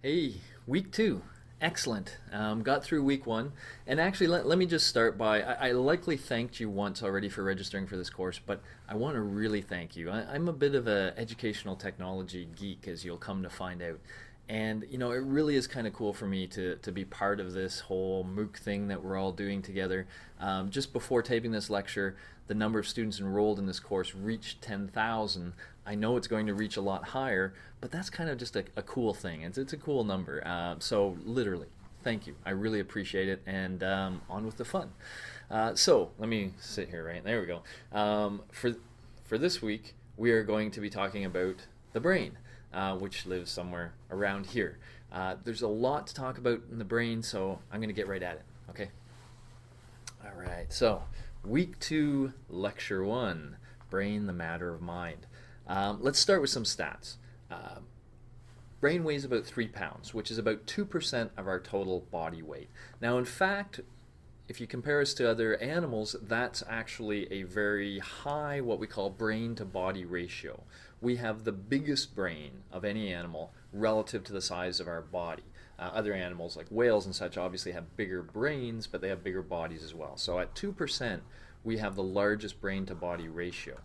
Hey, week two. Excellent. Got through week one. And actually, let me just start by I likely thanked you once already for registering for this course, but I want to really thank you. I'm a bit of an educational technology geek, as you'll come to find out. And, it really is kind of cool for me to be part of this whole MOOC thing that we're all doing together. Just before taping this lecture, the number of students enrolled in this course reached 10,000. I know it's going to reach a lot higher, but that's kind of just a cool thing. It's a cool number. So literally, thank you. I really appreciate it. And on with the fun. So let me sit here, right? There we go. For this week, we are going to be talking about the brain, which lives somewhere around here. There's a lot to talk about in the brain, so I'm going to get right at it. Okay. All right. So week two, lecture one, brain, the matter of mind. Let's start with some stats. Uh, Brain weighs about 3 pounds, which is about 2% of our total body weight. Now, in fact, if you compare us to other animals, that's actually a very high, what we call brain to body ratio. We have the biggest brain of any animal relative to the size of our body. Other animals like whales and such obviously have bigger brains, but they have bigger bodies as well. So at 2%, we have the largest brain to body ratio.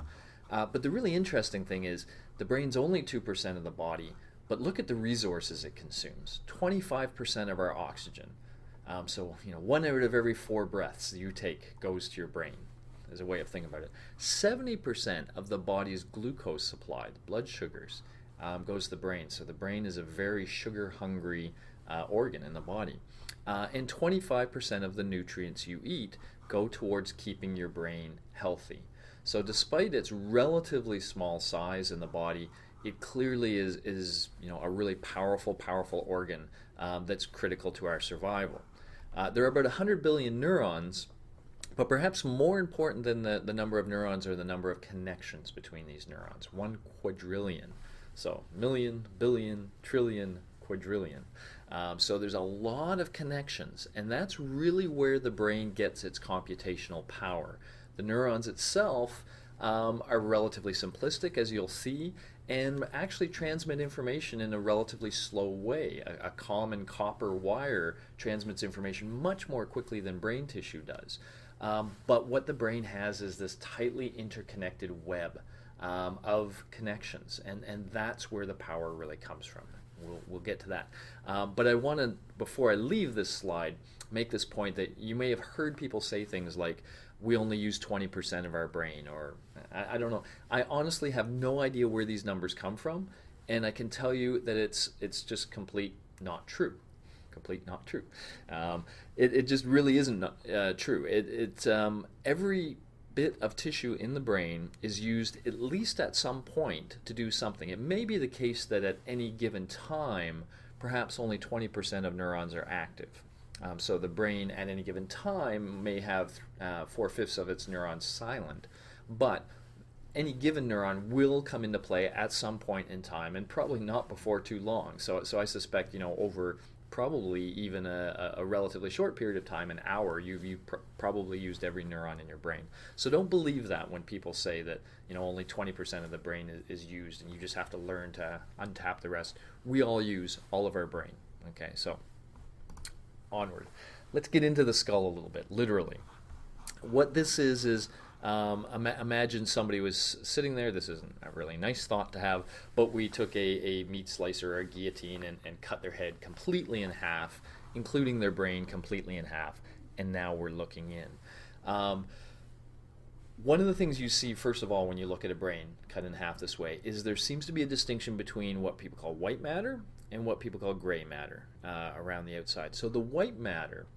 But the really interesting thing is the brain's only 2% of the body, but look at the resources it consumes. 25% of our oxygen. So 1 out of every 4 breaths you take goes to your brain, as a way of thinking about it. 70% of the body's glucose supply, blood sugars, goes to the brain. So the brain is a very sugar-hungry organ in the body. And 25% of the nutrients you eat go towards keeping your brain healthy. So despite its relatively small size in the body, it clearly is a really powerful organ that's critical to our survival. There are about 100 billion neurons, but perhaps more important than the number of neurons are the number of connections between these neurons. 1 quadrillion. So million, billion, trillion, quadrillion. So there's a lot of connections, and that's really where the brain gets its computational power. The neurons itself are relatively simplistic, as you'll see, and actually transmit information in a relatively slow way. A common copper wire transmits information much more quickly than brain tissue does. But what the brain has is this tightly interconnected web of connections, and that's where the power really comes from. We'll get to that. But I want to, before I leave this slide, make this point that you may have heard people say things like, we only use 20% of our brain, or I don't know. I honestly have no idea where these numbers come from, and I can tell you that it's just complete not true. Complete not true. It just really isn't true. Every bit of tissue in the brain is used at least at some point to do something. It may be the case that at any given time, perhaps only 20% of neurons are active. So the brain at any given time may have 4/5 of its neurons silent, but any given neuron will come into play at some point in time, and probably not before too long. So I suspect over probably even a relatively short period of time, an hour, you've probably used every neuron in your brain. So don't believe that when people say that only 20% of the brain is used and you just have to learn to untap the rest. We all use all of our brain. Okay, so onward. Let's get into the skull a little bit, literally. What this is imagine somebody was sitting there. This isn't a really nice thought to have, but we took a meat slicer or a guillotine and cut their head completely in half, including their brain completely in half, and now we're looking in. One of the things you see, first of all, when you look at a brain cut in half this way, is there seems to be a distinction between what people call white matter and what people call gray matter around the outside. So the white matter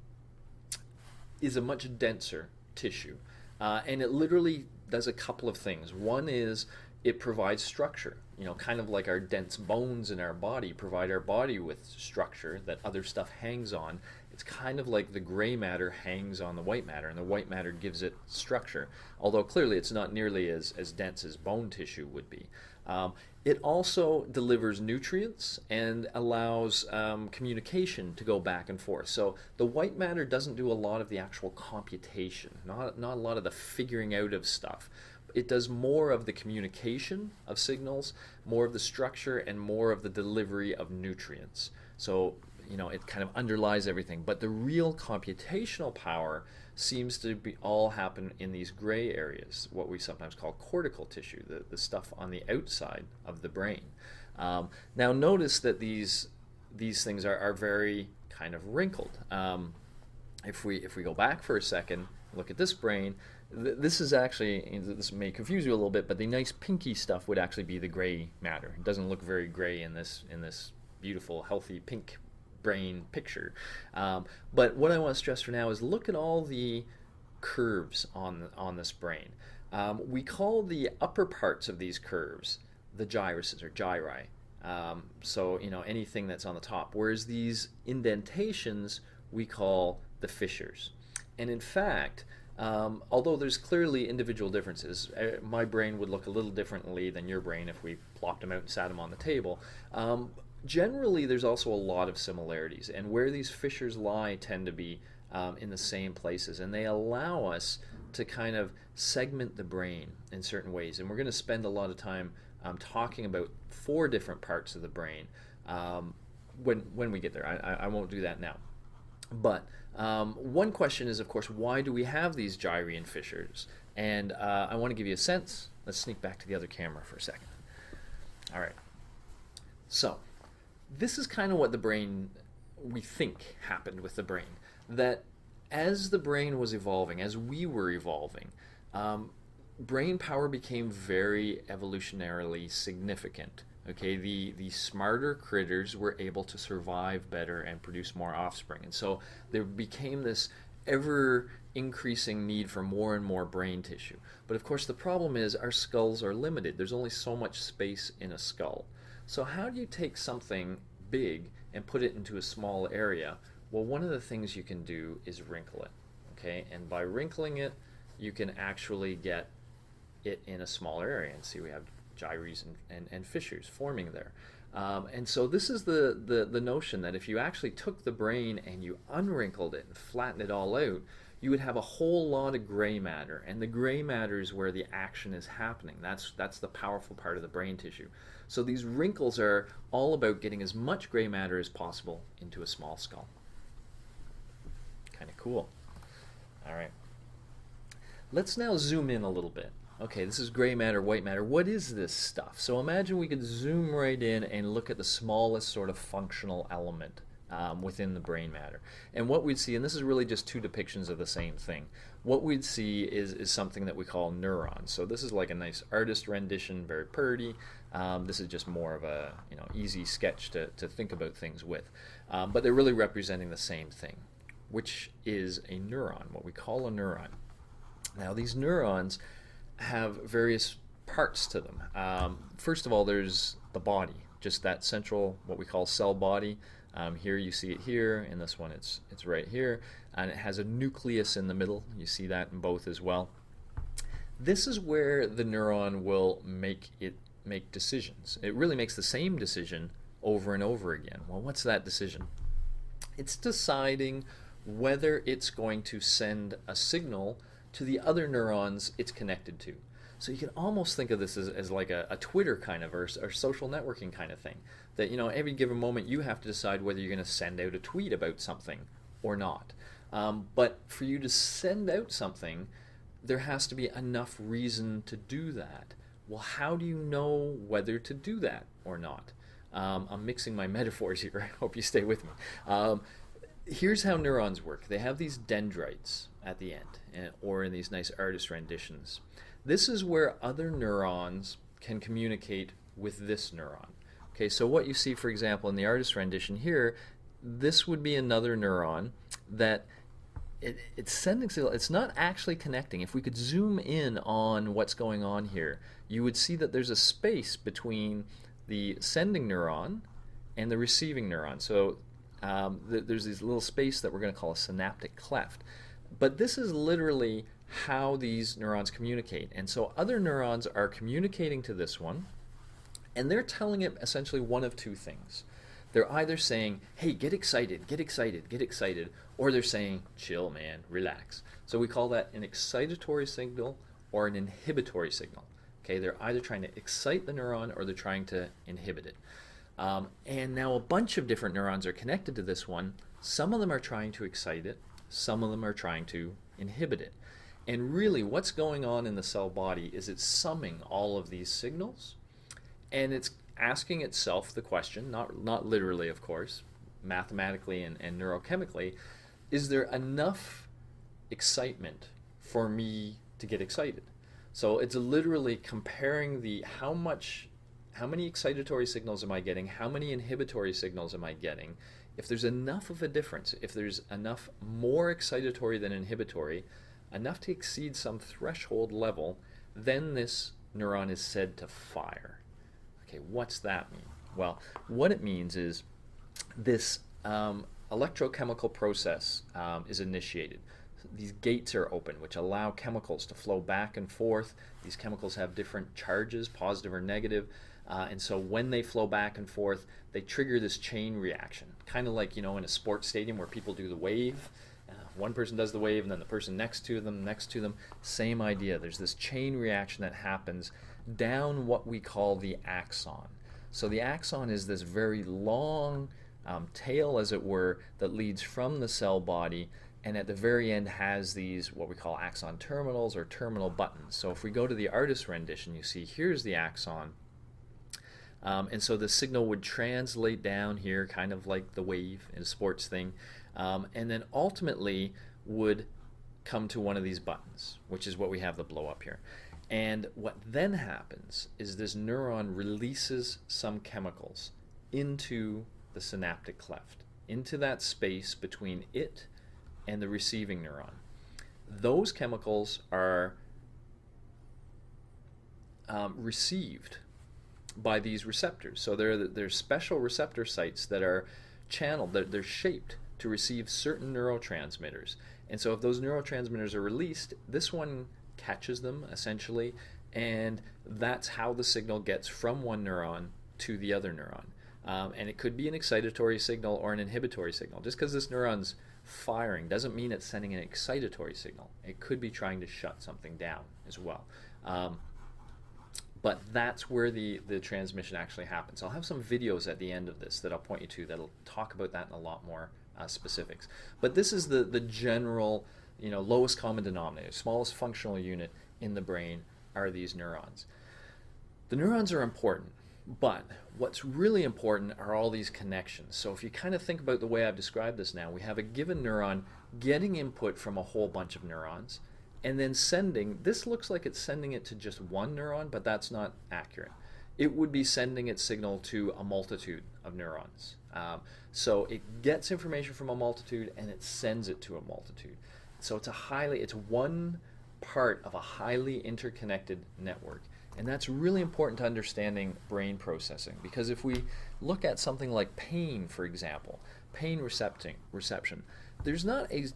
is a much denser tissue, and it literally does a couple of things. One is it provides structure, kind of like our dense bones in our body provide our body with structure that other stuff hangs on. It's kind of like the gray matter hangs on the white matter, and the white matter gives it structure, although clearly it's not nearly as dense as bone tissue would be. It also delivers nutrients and allows communication to go back and forth. So the white matter doesn't do a lot of the actual computation, not a lot of the figuring out of stuff. It does more of the communication of signals, more of the structure, and more of the delivery of nutrients. So, it kind of underlies everything. But the real computational power seems to be all happen in these gray areas, what we sometimes call cortical tissue, the stuff on the outside of the brain. Now, notice that these things are very kind of wrinkled. If we go back for a second, look at this brain. This is actually, this may confuse you a little bit, but the nice pinky stuff would actually be the gray matter. It doesn't look very gray in this beautiful, healthy pink brain picture. But what I want to stress for now is look at all the curves on this brain. We call the upper parts of these curves the gyruses or gyri. So anything that's on the top, whereas these indentations we call the fissures. And in fact, although there's clearly individual differences, my brain would look a little differently than your brain if we plopped them out and sat them on the table. Generally, there's also a lot of similarities, and where these fissures lie tend to be in the same places, and they allow us to kind of segment the brain in certain ways. And we're going to spend a lot of time talking about 4 different parts of the brain when we get there. I won't do that now. But one question is, of course, why do we have these gyri and fissures? And I want to give you a sense. Let's sneak back to the other camera for a second. All right. So this is kind of what the brain, we think, happened with the brain. That as the brain was evolving, as we were evolving, brain power became very evolutionarily significant. Okay, the smarter critters were able to survive better and produce more offspring. And so there became this ever increasing need for more and more brain tissue. But of course the problem is our skulls are limited. There's only so much space in a skull. So how do you take something big and put it into a small area? Well, one of the things you can do is wrinkle it. Okay, and by wrinkling it, you can actually get it in a smaller area. And see, we have gyres and fissures forming there. And so this is the notion that if you actually took the brain and you unwrinkled it and flattened it all out, you would have a whole lot of gray matter. And the gray matter is where the action is happening. That's the powerful part of the brain tissue. So these wrinkles are all about getting as much gray matter as possible into a small skull. Kind of cool. All right. Let's now zoom in a little bit. Okay, this is gray matter, white matter. What is this stuff? So imagine we could zoom right in and look at the smallest sort of functional element within the brain matter. And what we'd see, and this is really just 2 depictions of the same thing, what we'd see is something that we call neurons. So this is like a nice artist rendition, very pretty. This is just more of a easy sketch to think about things with. But they're really representing the same thing, which is a neuron, what we call a neuron. Now these neurons have various parts to them. First of all, there's the body, just that central, what we call cell body. Here you see it here, in this one it's right here, and it has a nucleus in the middle. You see that in both as well. This is where the neuron will make decisions. It really makes the same decision over and over again. Well, what's that decision? It's deciding whether it's going to send a signal to the other neurons it's connected to. So you can almost think of this as like a Twitter kind of or social networking kind of thing. That every given moment you have to decide whether you're going to send out a tweet about something or not. But for you to send out something, there has to be enough reason to do that. Well, how do you know whether to do that or not? I'm mixing my metaphors here. I hope you stay with me. Here's how neurons work. They have these dendrites at the end, or in these nice artist renditions. This is where other neurons can communicate with this neuron. Okay, so what you see, for example, in the artist rendition here, this would be another neuron that it's sending signal. It's not actually connecting. If we could zoom in on what's going on here, you would see that there's a space between the sending neuron and the receiving neuron. So there's this little space that we're going to call a synaptic cleft. But this is literally how these neurons communicate. And so other neurons are communicating to this one, and they're telling it essentially one of 2 things. They're either saying, hey, get excited, get excited, get excited, or they're saying, chill, man, relax. So we call that an excitatory signal or an inhibitory signal. Okay, they're either trying to excite the neuron or they're trying to inhibit it. And now a bunch of different neurons are connected to this one. Some of them are trying to excite it, some of them are trying to inhibit it. And really, what's going on in the cell body is it's summing all of these signals, and it's asking itself the question, not literally, of course, mathematically and neurochemically, is there enough excitement for me to get excited? So it's literally comparing the how many excitatory signals am I getting, how many inhibitory signals am I getting. If there's enough of a difference, if there's enough more excitatory than inhibitory, enough to exceed some threshold level, then this neuron is said to fire. Okay, what's that mean? Well, what it means is this electrochemical process is initiated. These gates are open, which allow chemicals to flow back and forth. These chemicals have different charges, positive or negative, and so when they flow back and forth, they trigger this chain reaction, kind of like, in a sports stadium where people do the wave. One person does the wave, and then the person next to them, same idea. There's this chain reaction that happens down what we call the axon. So the axon is this very long tail, as it were, that leads from the cell body, and at the very end has these what we call axon terminals or terminal buttons. So if we go to the artist's rendition, you see here's the axon. And so the signal would translate down here, kind of like the wave in a sports thing, and then ultimately would come to one of these buttons, which is what we have the blow up here. And what then happens is this neuron releases some chemicals into the synaptic cleft, into that space between it and the receiving neuron. Those chemicals are received by these receptors. So they're special receptor sites that are channeled, they're shaped to receive certain neurotransmitters. And so if those neurotransmitters are released, this one catches them essentially, and that's how the signal gets from one neuron to the other neuron. And it could be an excitatory signal or an inhibitory signal. Just because this neuron's firing doesn't mean it's sending an excitatory signal. It could be trying to shut something down as well. But that's where the transmission actually happens. I'll have some videos at the end of this that I'll point you to that'll talk about that in a lot more specifics. But this is the general, lowest common denominator, smallest functional unit in the brain are these neurons. The neurons are important, but what's really important are all these connections. So if you kind of think about the way I've described this now, we have a given neuron getting input from a whole bunch of neurons, and then this looks like it's sending it to just one neuron, but that's not accurate. It would be sending its signal to a multitude of neurons. So it gets information from a multitude and it sends it to a multitude. So it's one part of a highly interconnected network. And that's really important to understanding brain processing, because if we look at something like pain, for example, pain reception, there's not a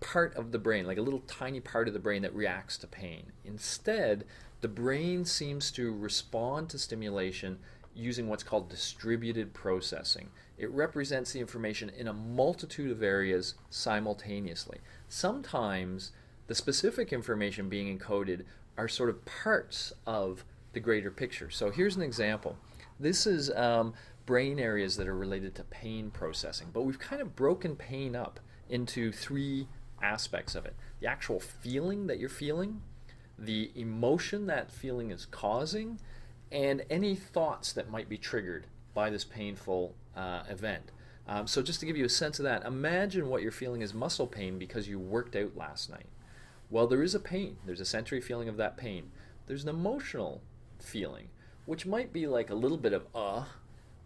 part of the brain, like a little tiny part of the brain that reacts to pain. Instead, the brain seems to respond to stimulation using what's called distributed processing. It represents the information in a multitude of areas simultaneously. Sometimes the specific information being encoded are sort of parts of the greater picture. So here's an example. This is brain areas that are related to pain processing, but we've kind of broken pain up into three aspects of it. The actual feeling that you're feeling, the emotion that feeling is causing, and any thoughts that might be triggered by this painful event. So just to give you a sense of that, imagine what you're feeling is muscle pain because you worked out last night. Well, there is a pain. There's a sensory feeling of that pain. There's an emotional feeling, which might be like a little bit of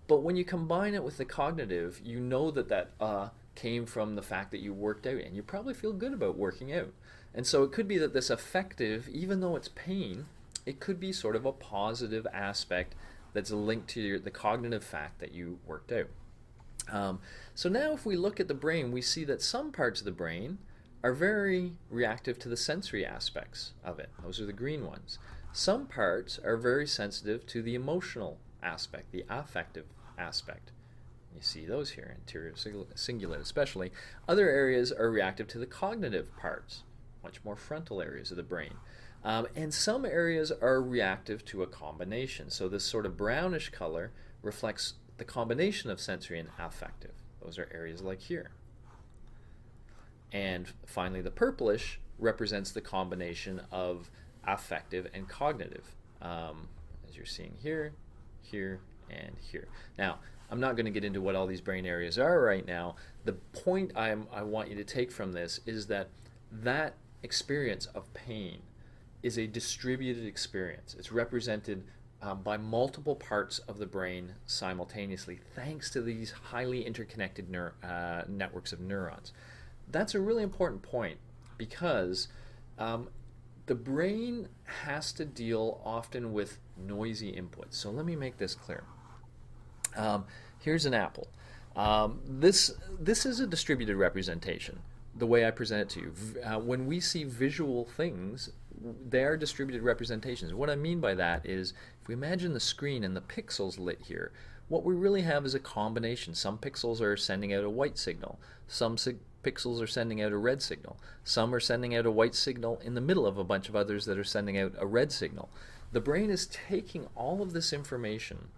but when you combine it with the cognitive, you know that came from the fact that you worked out, and you probably feel good about working out. And so it could be that this affective, even though it's pain, it could be sort of a positive aspect that's linked to the cognitive fact that you worked out. So now if we look at the brain, we see that some parts of the brain are very reactive to the sensory aspects of it. Those are the green ones. Some parts are very sensitive to the emotional aspect, the affective aspect. You see those here, anterior cingulate especially. Other areas are reactive to the cognitive parts, much more frontal areas of the brain. And some areas are reactive to a combination. So this sort of brownish color reflects the combination of sensory and affective. Those are areas like here. And finally, the purplish represents the combination of affective and cognitive, as you're seeing here, here, and here. Now, I'm not going to get into what all these brain areas are right now. The point I want you to take from this is that that experience of pain is a distributed experience. It's represented by multiple parts of the brain simultaneously, thanks to these highly interconnected networks of neurons. That's a really important point because the brain has to deal often with noisy inputs. So let me make this clear. Here's an apple. This is a distributed representation, the way I present it to you. When we see visual things, they are distributed representations. What I mean by that is, if we imagine the screen and the pixels lit here, what we really have is a combination. Some pixels are sending out a white signal. Some pixels are sending out a red signal. Some are sending out a white signal in the middle of a bunch of others that are sending out a red signal. The brain is taking all of this information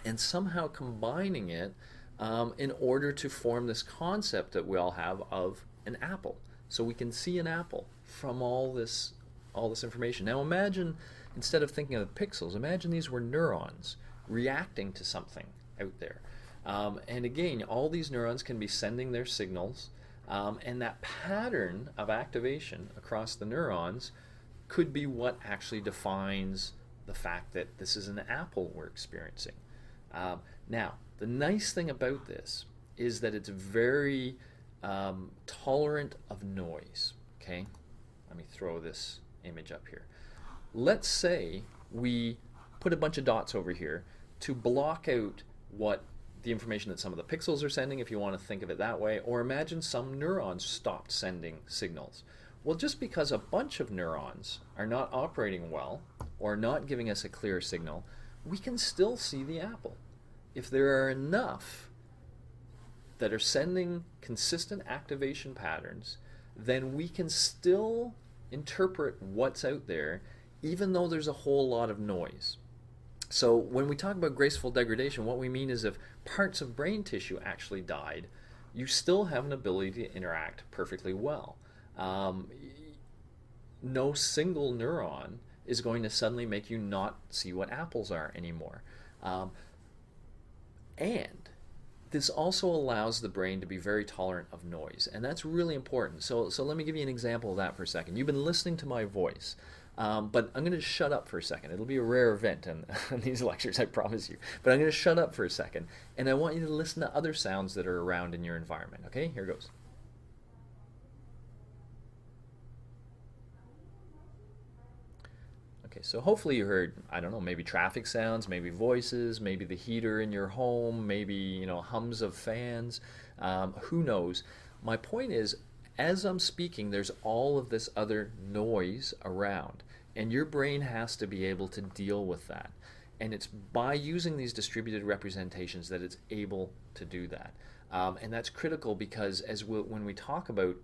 and somehow combining it in order to form this concept that we all have of an apple. So we can see an apple from all this information. Now imagine, instead of thinking of the pixels, imagine these were neurons reacting to something out there. And again, all these neurons can be sending their signals, and that pattern of activation across the neurons could be what actually defines the fact that this is an apple we're experiencing. Now, the nice thing about this is that it's very tolerant of noise. Okay, let me throw this image up here. Let's say we put a bunch of dots over here to block out what the information that some of the pixels are sending, if you want to think of it that way, or imagine some neurons stopped sending signals. Well, just because a bunch of neurons are not operating well or not giving us a clear signal, we can still see the apple. If there are enough that are sending consistent activation patterns, then we can still interpret what's out there, even though there's a whole lot of noise. So when we talk about graceful degradation, what we mean is if parts of brain tissue actually died, you still have an ability to interact perfectly well. No single neuron is going to suddenly make you not see what apples are anymore. And this also allows the brain to be very tolerant of noise, and that's really important. So let me give you an example of that for a second. You've been listening to my voice, but I'm going to shut up for a second. It'll be a rare event in these lectures, I promise you. But I'm going to shut up for a second, and I want you to listen to other sounds that are around in your environment. Okay, here goes. Okay, so hopefully you heard, I don't know, maybe traffic sounds, maybe voices, maybe the heater in your home, maybe, hums of fans, who knows. My point is, as I'm speaking, there's all of this other noise around, and your brain has to be able to deal with that. And it's by using these distributed representations that it's able to do that. And that's critical because when we talk about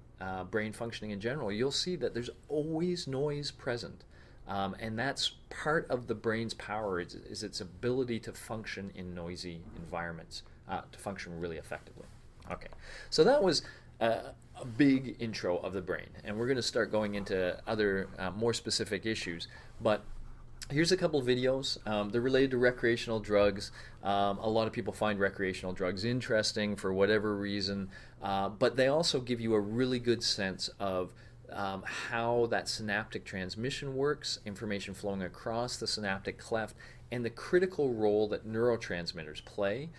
brain functioning in general, you'll see that there's always noise present. And that's part of the brain's power is its ability to function in noisy environments, to function really effectively. Okay, so that was a big intro of the brain, and we're going to start going into other more specific issues. But here's a couple videos. They're related to recreational drugs. A lot of people find recreational drugs interesting for whatever reason, but they also give you a really good sense of how that synaptic transmission works, information flowing across the synaptic cleft, and the critical role that neurotransmitters play,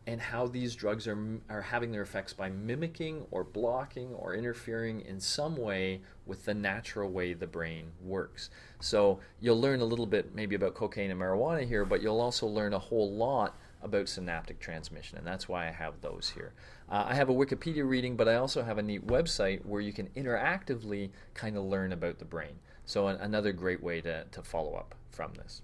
and how these drugs are having their effects by mimicking or blocking or interfering in some way with the natural way the brain works. So you'll learn a little bit maybe about cocaine and marijuana here, but you'll also learn a whole lot about synaptic transmission, and that's why I have those here. I have a Wikipedia reading, but I also have a neat website where you can interactively kind of learn about the brain. So another great way to follow up from this.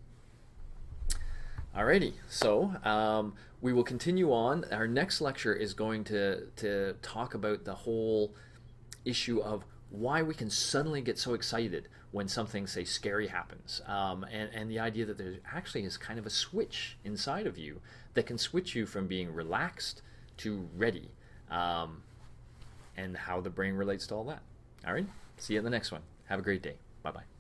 Alrighty, so we will continue on. Our next lecture is going to talk about the whole issue of why we can suddenly get so excited when something, say, scary happens, and the idea that there actually is kind of a switch inside of you that can switch you from being relaxed to ready, and how the brain relates to all that. All right, see you in the next one. Have a great day. Bye bye.